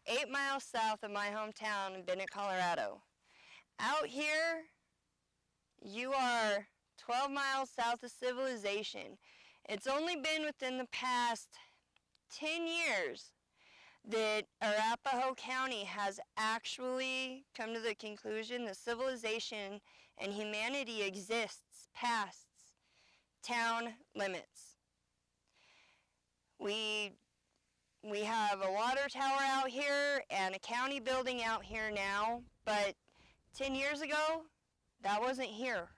8 miles south of my hometown in Bennett, Colorado. Out here, you are 12 miles south of civilization. It's only been within the past 10 years that Arapahoe County has actually come to the conclusion that civilization and humanity exists past town limits. We have a water tower out here and a county building out here now, but 10 years ago, that wasn't here.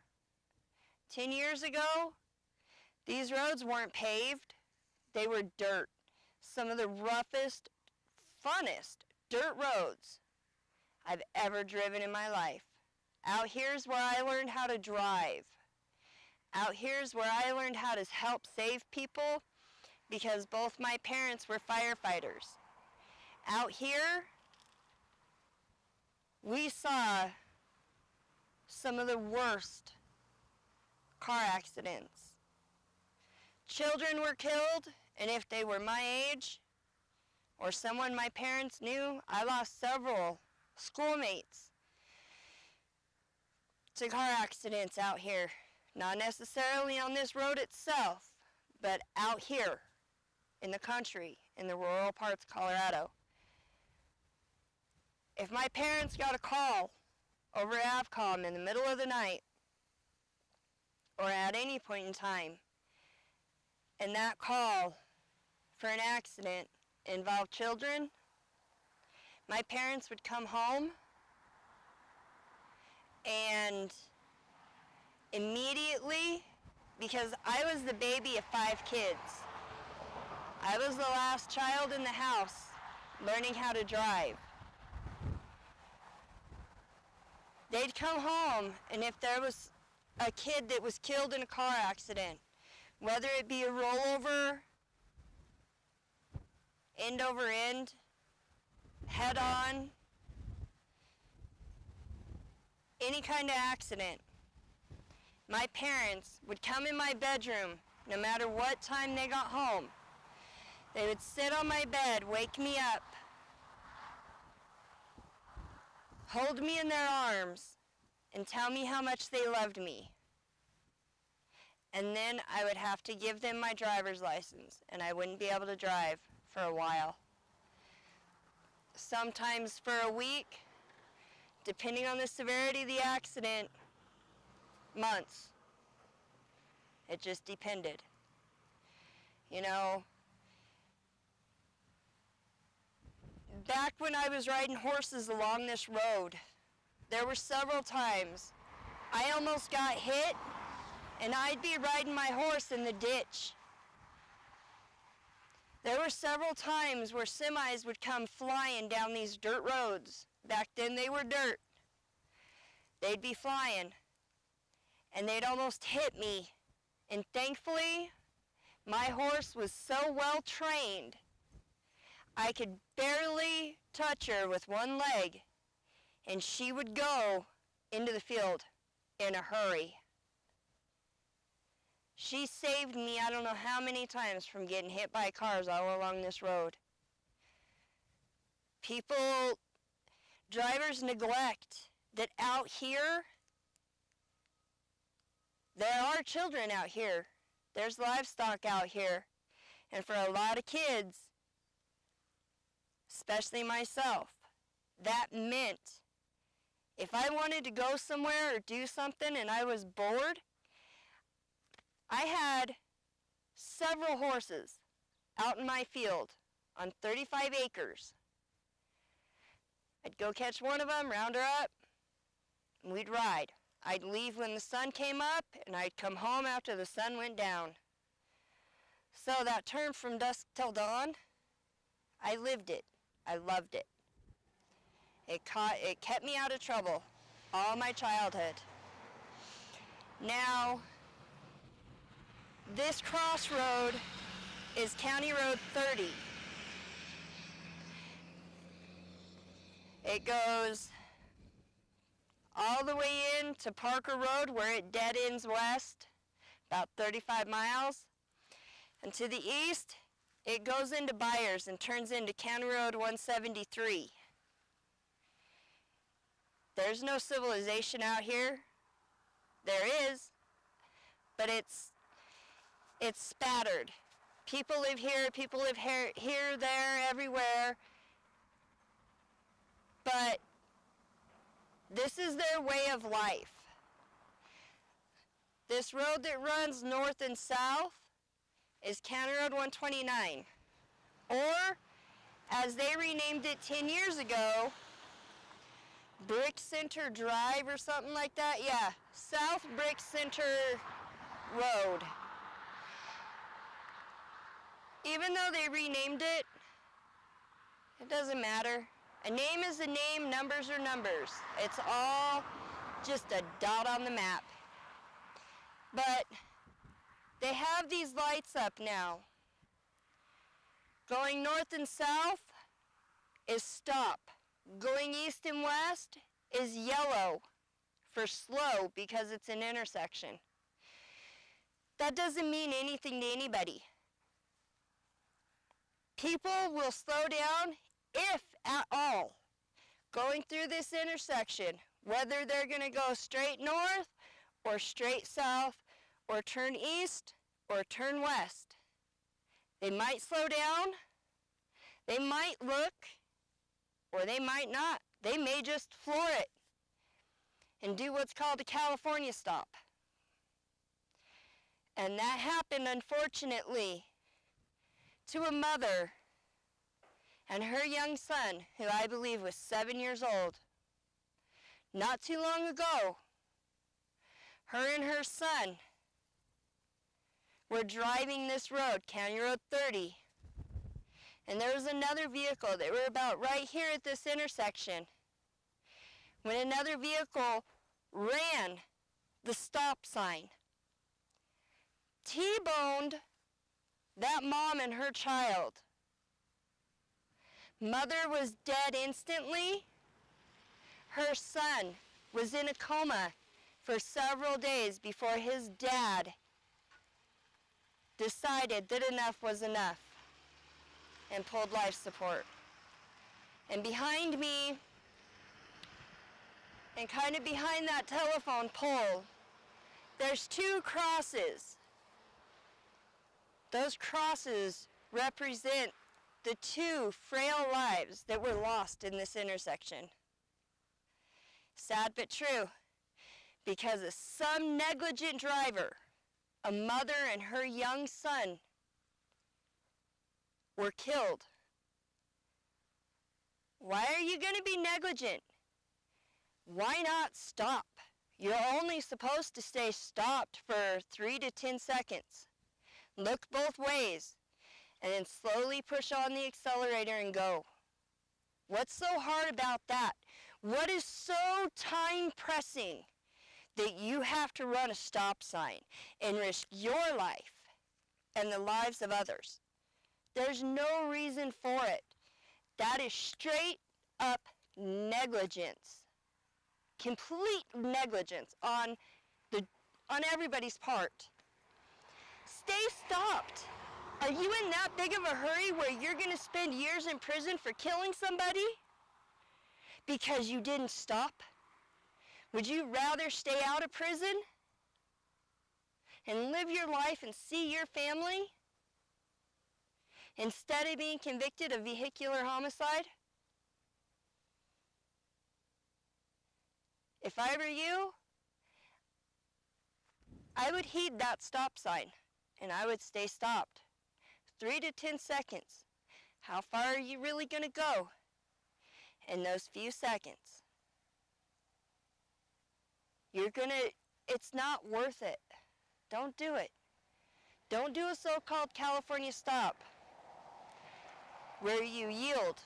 10 years ago, these roads weren't paved, they were dirt. Some of the roughest, funnest dirt roads I've ever driven in my life. Out here's where I learned how to drive. Out here's where I learned how to help save people because both my parents were firefighters. Out here, we saw some of the worst car accidents. Children were killed, and if they were my age or someone my parents knew, I lost several schoolmates to car accidents out here. Not necessarily on this road itself, but out here in the country, in the rural parts of Colorado. If my parents got a call over AVCOM in the middle of the night or at any point in time, and that call for an accident involved children, my parents would come home and immediately, because I was the baby of 5 kids, I was the last child in the house learning how to drive. They'd come home, and if there was a kid that was killed in a car accident, whether it be a rollover, end over end, head on, any kind of accident, my parents would come in my bedroom no matter what time they got home. They would sit on my bed, wake me up, hold me in their arms, and tell me how much they loved me. And then I would have to give them my driver's license, and I wouldn't be able to drive for a while. Sometimes for a week, depending on the severity of the accident, months. It just depended. You know, back when I was riding horses along this road, there were several times I almost got hit and I'd be riding my horse in the ditch. There were several times where semis would come flying down these dirt roads. Back then they were dirt. They'd be flying and they'd almost hit me. And thankfully, my horse was so well trained, I could barely touch her with one leg, and she would go into the field in a hurry. She saved me I don't know how many times from getting hit by cars all along this road. Drivers neglect that out here, there are children out here. There's livestock out here. And for a lot of kids, especially myself, that meant if I wanted to go somewhere or do something and I was bored, I had several horses out in my field on 35 acres. I'd go catch one of them, round her up, and we'd ride. I'd leave when the sun came up, and I'd come home after the sun went down. So that term from dusk till dawn, I lived it. I loved it. It kept me out of trouble all my childhood. Now, this crossroad is County Road 30. It goes all the way in to Parker Road where it dead ends west, about 35 miles. And to the east it goes into Byers and turns into County Road 173. There's no civilization out here. There is, but it's spattered. People live here, there, everywhere. But this is their way of life. This road that runs north and south is County Road 129. Or, as they renamed it 10 years ago, Brick Center Drive or something like that. Yeah, South Brick Center Road. Even though they renamed it, it doesn't matter. A name is a name, numbers are numbers. It's all just a dot on the map. But they have these lights up now. Going north and south is stop. Going east and west is yellow for slow because it's an intersection. That doesn't mean anything to anybody. People will slow down, if at all, going through this intersection, whether they're going to go straight north or straight south or turn east or turn west. They might slow down, they might look, or they might not. They may just floor it and do what's called a California stop. And that happened, unfortunately, to a mother and her young son, who I believe was 7 years old. Not too long ago, her and her son were driving this road, County Road 30, and there was another vehicle. They were about right here at this intersection when another vehicle ran the stop sign, T-boned that mom and her child. Mother was dead instantly. Her son was in a coma for several days before his dad decided that enough was enough and pulled life support. And behind me, and kind of behind that telephone pole, there's two crosses. Those crosses represent the two frail lives that were lost in this intersection. Sad but true, because of some negligent driver, a mother and her young son were killed. Why are you going to be negligent? Why not stop? You're only supposed to stay stopped for 3 to 10 seconds. Look both ways, and then slowly push on the accelerator and go. What's so hard about that? What is so time pressing that you have to run a stop sign and risk your life and the lives of others? There's no reason for it. That is straight up negligence. Complete negligence on everybody's part. Stay stopped. Are you in that big of a hurry where you're going to spend years in prison for killing somebody because you didn't stop? Would you rather stay out of prison and live your life and see your family instead of being convicted of vehicular homicide? If I were you, I would heed that stop sign and I would stay stopped. 3 to 10 seconds. How far are you really going to go in those few seconds? It's not worth it. Don't do it. Don't do a so-called California stop where you yield.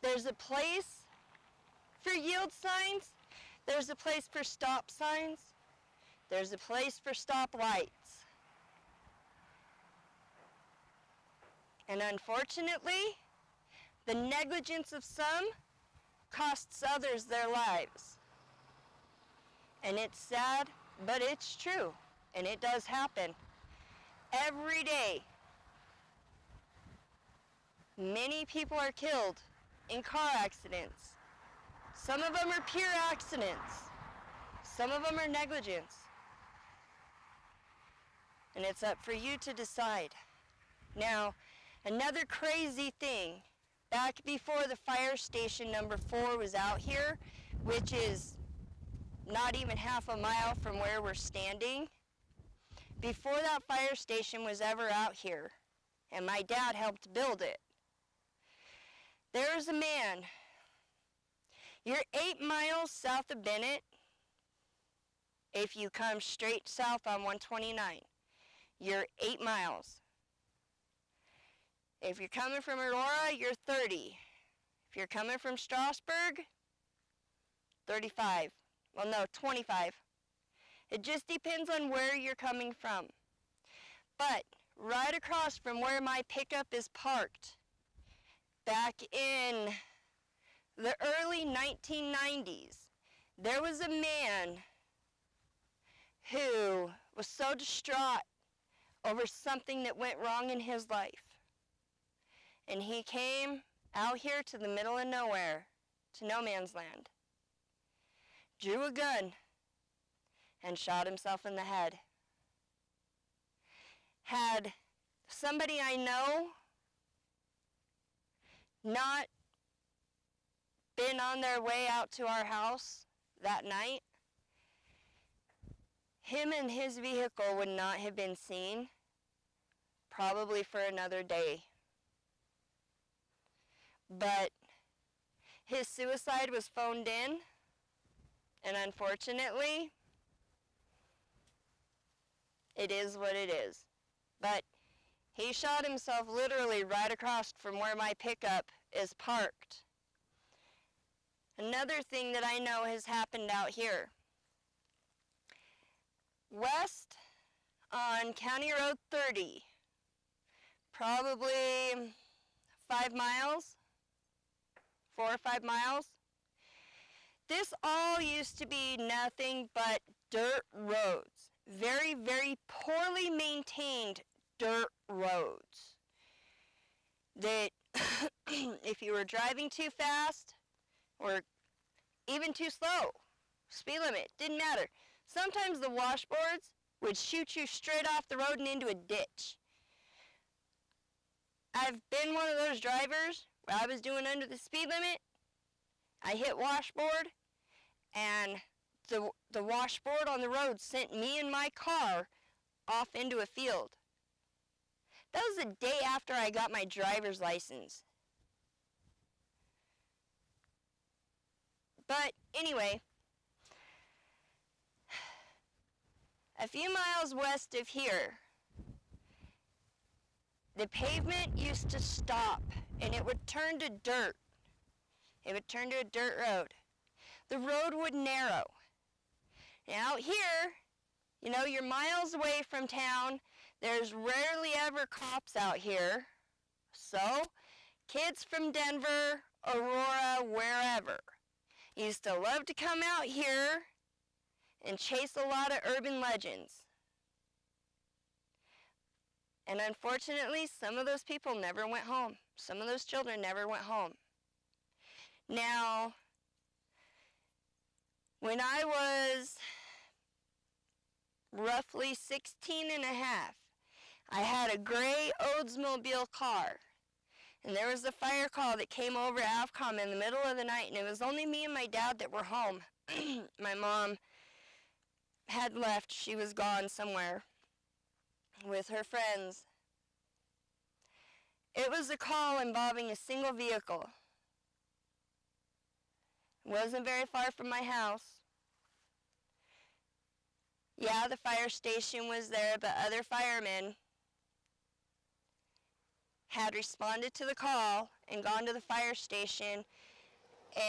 There's a place for yield signs. There's a place for stop signs. There's a place for stop lights. And unfortunately, the negligence of some costs others their lives. And it's sad, but it's true. And it does happen every day Many people are killed in car accidents. Some of them are pure accidents. Some of them are negligence. And it's up for you to decide. Now, another crazy thing, back before the fire station number 4 was out here, which is not even half a mile from where we're standing, before that fire station was ever out here, and my dad helped build it, there was a man. You're 8 miles south of Bennett if you come straight south on 129. You're 8 miles. If you're coming from Aurora, you're 30. If you're coming from Strasburg, 35. Well, no, 25. It just depends on where you're coming from. But right across from where my pickup is parked, back in the early 1990s, there was a man who was so distraught over something that went wrong in his life. And he came out here to the middle of nowhere, to no man's land, drew a gun, and shot himself in the head. Had somebody I know not been on their way out to our house that night, him and his vehicle would not have been seen probably for another day. But his suicide was phoned in, and unfortunately, it is what it is. But he shot himself literally right across from where my pickup is parked. Another thing that I know has happened out here. West on County Road 30, probably 5 miles, 4 or 5 miles. This all used to be nothing but dirt roads. Very, very poorly maintained dirt roads. That if you were driving too fast or even too slow, speed limit, didn't matter. Sometimes the washboards would shoot you straight off the road and into a ditch. I've been one of those drivers where I was doing under the speed limit. I hit washboard, and the washboard on the road sent me and my car off into a field. That was the day after I got my driver's license. But anyway, a few miles west of here, the pavement used to stop and it would turn to dirt. It would turn to a dirt road. The road would narrow. Now out here, you know, you're miles away from town. There's rarely ever cops out here. So, kids from Denver, Aurora, wherever, used to love to come out here and chase a lot of urban legends. And unfortunately, some of those people never went home. Some of those children never went home. Now, when I was roughly 16 and a half, I had a gray Oldsmobile car. And there was a fire call that came over AVCOM in the middle of the night, and it was only me and my dad that were home. My mom had left. She was gone somewhere with her friends. It was a call involving a single vehicle. It wasn't very far from my house. Yeah, the fire station was there, but other firemen had responded to the call and gone to the fire station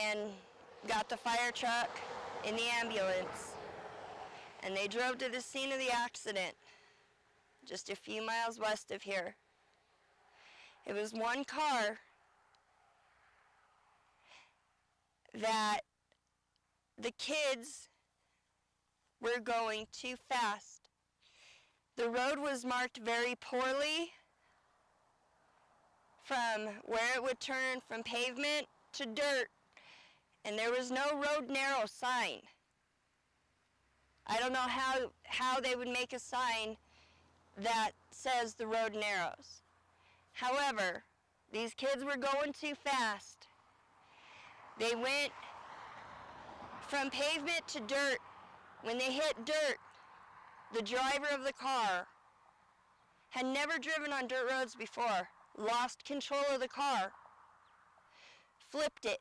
and got the fire truck and the ambulance. And they drove to the scene of the accident, just a few miles west of here. It was one car that the kids were going too fast. The road was marked very poorly from where it would turn from pavement to dirt, and there was no road narrow sign. I don't know how they would make a sign that says the road narrows. However, these kids were going too fast. They went from pavement to dirt. When they hit dirt, the driver of the car had never driven on dirt roads before, lost control of the car, flipped it.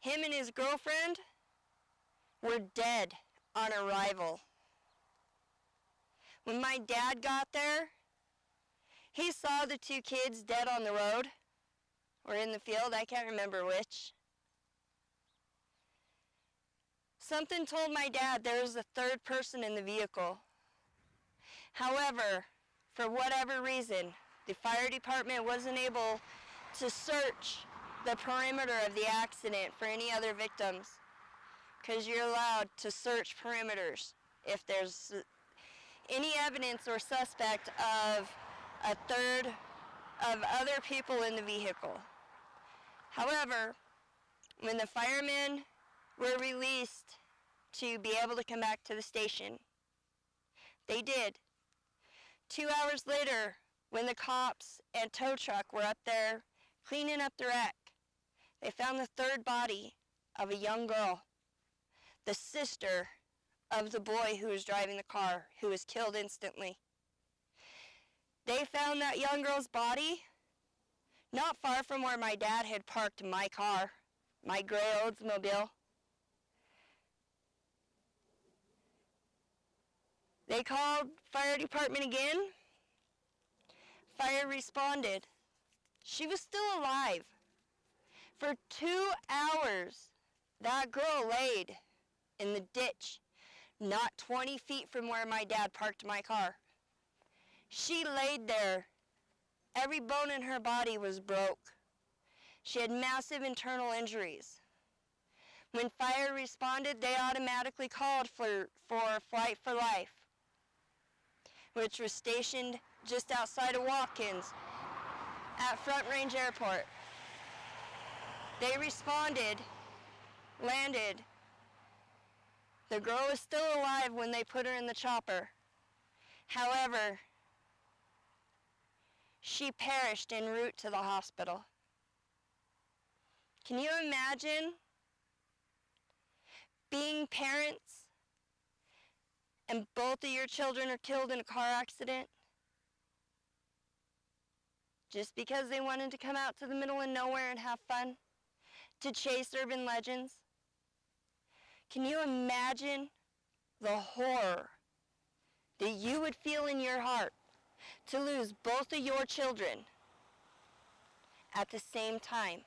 Him and his girlfriend were dead on arrival. When my dad got there, he saw the two kids dead on the road, or in the field, I can't remember which. Something told my dad there was a third person in the vehicle. However, for whatever reason, the fire department wasn't able to search the perimeter of the accident for any other victims, because you're allowed to search perimeters if there's any evidence or suspect of a third of other people in the vehicle. However, when the firemen were released to be able to come back to the station, they did. 2 hours later, when the cops and tow truck were up there cleaning up the wreck, they found the third body of a young girl, the sister of the boy who was driving the car, who was killed instantly. They found that young girl's body not far from where my dad had parked my car, my gray Oldsmobile. They called fire department again. Fire responded. She was still alive. For 2 hours, that girl laid in the ditch, not 20 feet from where my dad parked my car. She laid there. Every bone in her body was broke. She had massive internal injuries. When fire responded, they automatically called for Flight for Life, which was stationed just outside of Watkins at Front Range Airport. They responded, landed. The girl was still alive when they put her in the chopper. However, she perished en route to the hospital. Can you imagine being parents and both of your children are killed in a car accident just because they wanted to come out to the middle of nowhere and have fun, to chase urban legends? Can you imagine the horror that you would feel in your heart to lose both of your children at the same time,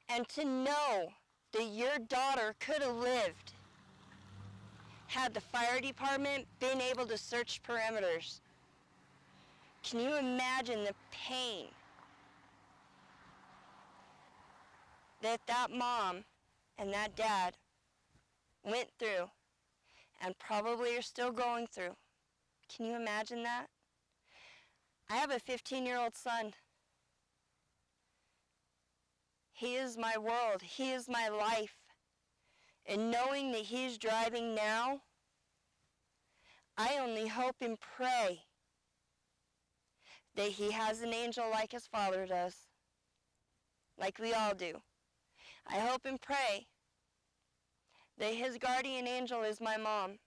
and to know that your daughter could have lived had the fire department been able to search perimeters? Can you imagine the pain that that mom and that dad went through and probably are still going through? Can you imagine that? I have a 15-year-old son. He is my world. He is my life. And knowing that he's driving now, I only hope and pray that he has an angel like his father does, like we all do. I hope and pray that his guardian angel is my mom,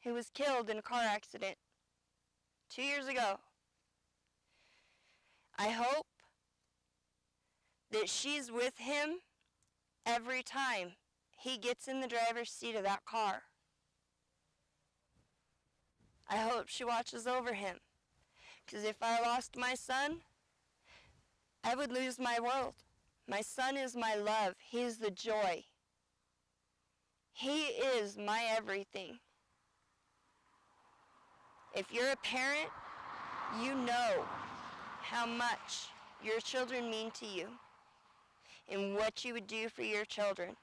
who was killed in a car accident 2 years ago. I hope that she's with him every time he gets in the driver's seat of that car. I hope she watches over him, because if I lost my son, I would lose my world. My son is my love. He is the joy. He is my everything. If you're a parent, you know how much your children mean to you and what you would do for your children.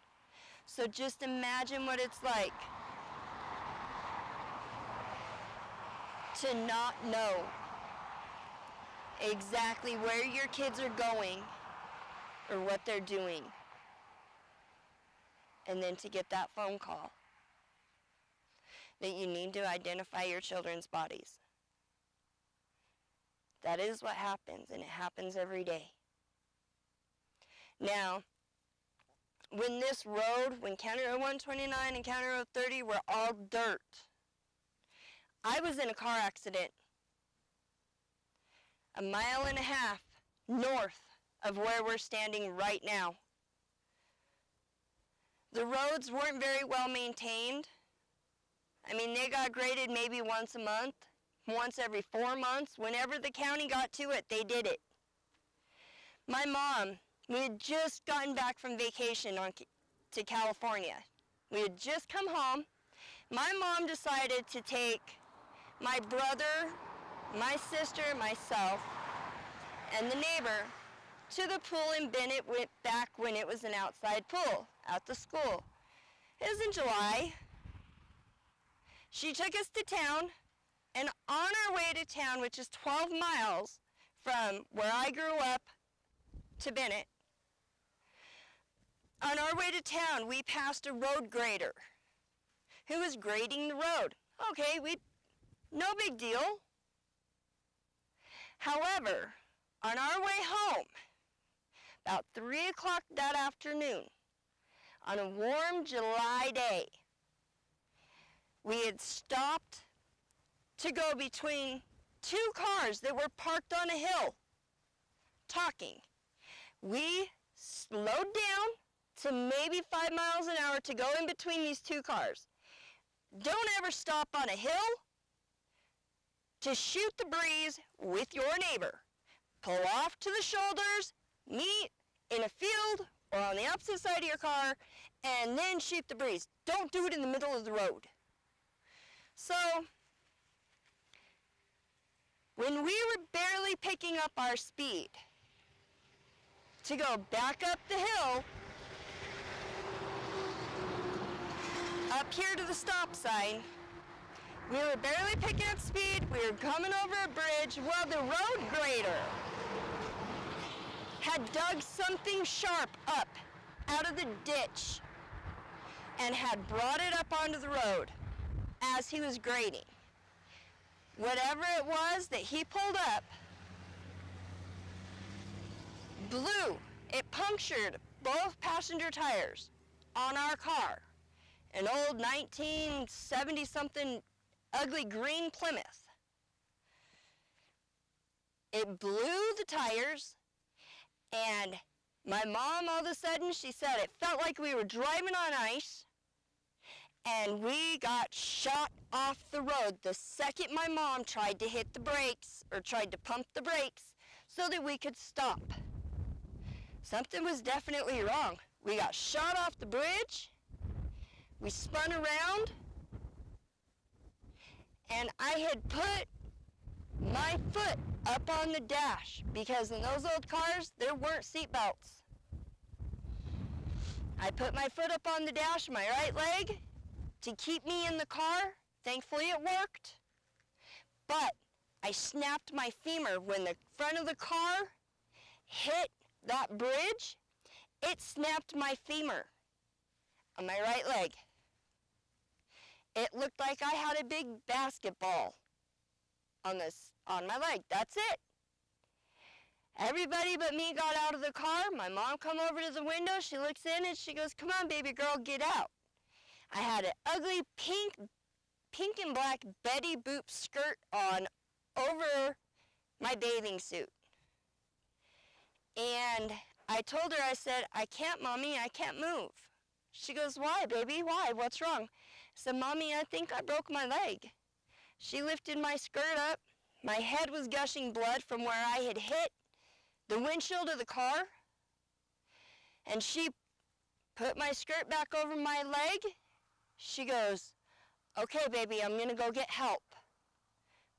So just imagine what it's like to not know exactly where your kids are going or what they're doing. And then to get that phone call that you need to identify your children's bodies. That is what happens, and it happens every day. Now, when this road, when County Road 129 and County Road 30 were all dirt, I was in a car accident 1.5 miles north of where we're standing right now. The roads weren't very well maintained. I mean, they got graded maybe once a month, once every 4 months. Whenever the county got to it, they did it. My mom, we had just gotten back from vacation to California. We had just come home. My mom decided to take my brother, my sister, myself, and the neighbor to the pool in Bennett back when it was an outside pool at the school. It was in July. She took us to town, and on our way to town, which is 12 miles from where I grew up to Bennett, on our way to town, we passed a road grader who was grading the road. Okay, no big deal. However, on our way home, about 3 o'clock that afternoon, on a warm July day, we had stopped to go between two cars that were parked on a hill, talking. We slowed down to maybe 5 miles an hour to go in between these two cars. Don't ever stop on a hill to shoot the breeze with your neighbor. Pull off to the shoulders, meet in a field or on the opposite side of your car, and then shoot the breeze. Don't do it in the middle of the road. So, when we were barely picking up our speed to go back up the hill, up here to the stop sign, we were barely picking up speed, we were coming over a bridge. Well, the road grader had dug something sharp up out of the ditch and had brought it up onto the road as he was grading. Whatever it was that he pulled up blew. It punctured both passenger tires on our car, an old 1970-something ugly green Plymouth. It blew the tires, and my mom, all of a sudden, she said it felt like we were driving on ice, and we got shot off the road the second my mom tried to hit the brakes, or tried to pump the brakes, so that we could stop. Something was definitely wrong. We got shot off the bridge, we spun around, and I had put my foot up on the dash, because in those old cars, there weren't seat belts. I put my foot up on the dash, my right leg, to keep me in the car. Thankfully it worked. But I snapped my femur when the front of the car hit that bridge. It snapped my femur on my right leg. It looked like I had a big basketball on my leg. That's it. Everybody but me got out of the car. My mom come over to the window. She looks in and she goes, "Come on, baby girl, get out." I had an ugly pink and black Betty Boop skirt on over my bathing suit. And I told her, I said, "I can't, Mommy, I can't move." She goes, "Why, baby? Why? What's wrong?" I said, "Mommy, I think I broke my leg." She lifted my skirt up. My head was gushing blood from where I had hit the windshield of the car. And she put my skirt back over my leg. She goes, "Okay, baby, I'm going to go get help.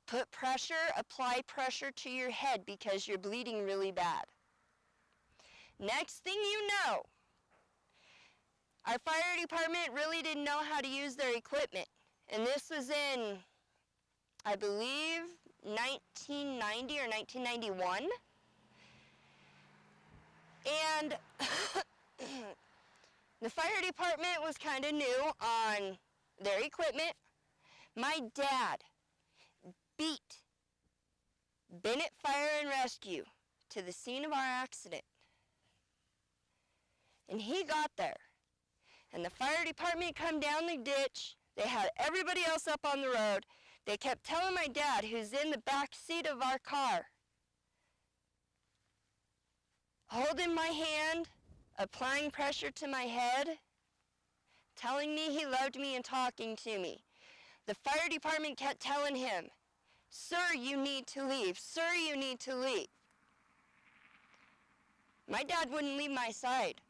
Put pressure, apply pressure to your head because you're bleeding really bad." Next thing you know, our fire department really didn't know how to use their equipment. And this was in, I believe, 1990 or 1991. And the fire department was kind of new on their equipment. My dad beat Bennett Fire and Rescue to the scene of our accident. And he got there. And the fire department come down the ditch. They had everybody else up on the road. They kept telling my dad, who's in the back seat of our car, holding my hand, applying pressure to my head, telling me he loved me and talking to me. The fire department kept telling him, "Sir, you need to leave. Sir, you need to leave." My dad wouldn't leave my side.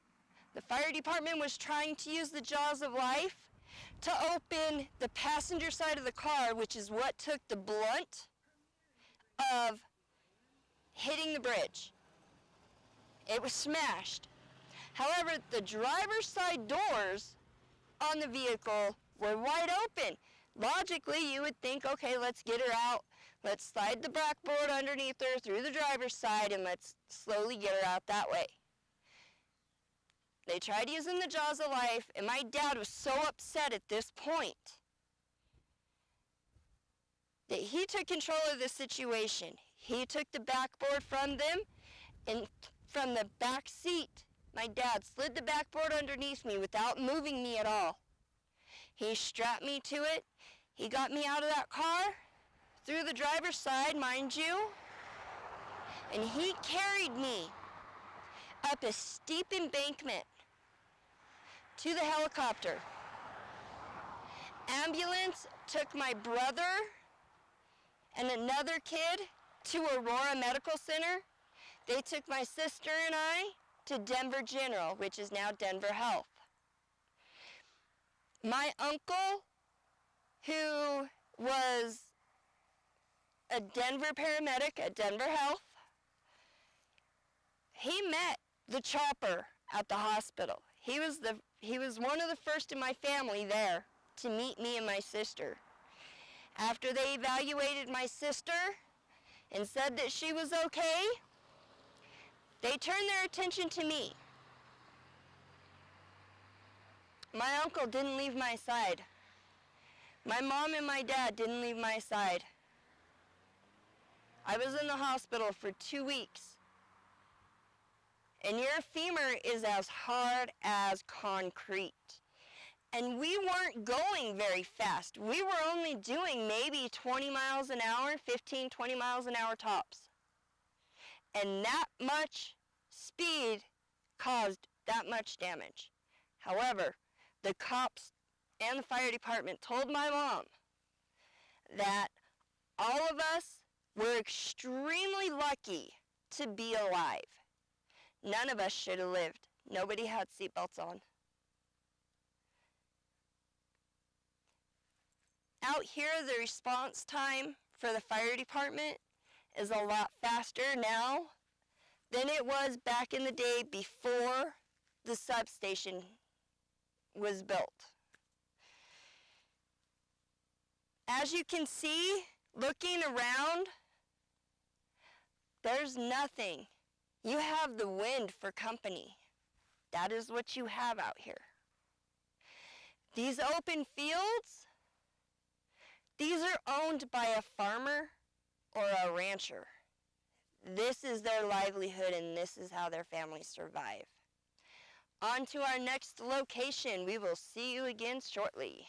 The fire department was trying to use the jaws of life to open the passenger side of the car, which is what took the blunt of hitting the bridge. It was smashed. However, the driver's side doors on the vehicle were wide open. Logically, you would think, okay, let's get her out. Let's slide the backboard underneath her through the driver's side and let's slowly get her out that way. They tried using the jaws of life, and my dad was so upset at this point that he took control of the situation. He took the backboard from them, and from the back seat, my dad slid the backboard underneath me without moving me at all. He strapped me to it. He got me out of that car, through the driver's side, mind you, and he carried me up a steep embankment to the helicopter. Ambulance took my brother and another kid to Aurora Medical Center. They took my sister and I to Denver General, which is now Denver Health. My uncle, who was a Denver paramedic at Denver Health, he met the chopper at the hospital. He was one of the first in my family there to meet me and my sister. After they evaluated my sister and said that she was okay, they turned their attention to me. My uncle didn't leave my side. My mom and my dad didn't leave my side. I was in the hospital for 2 weeks. And your femur is as hard as concrete. And we weren't going very fast. We were only doing maybe 20 miles an hour, 15, 20 miles an hour tops. And that much speed caused that much damage. However, the cops and the fire department told my mom that all of us were extremely lucky to be alive. None of us should have lived. Nobody had seatbelts on. Out here, the response time for the fire department is a lot faster now than it was back in the day before the substation was built. As you can see, looking around, there's nothing. You have the wind for company. That is what you have out here. These open fields, these are owned by a farmer or a rancher. This is their livelihood and this is how their families survive. On to our next location. We will see you again shortly.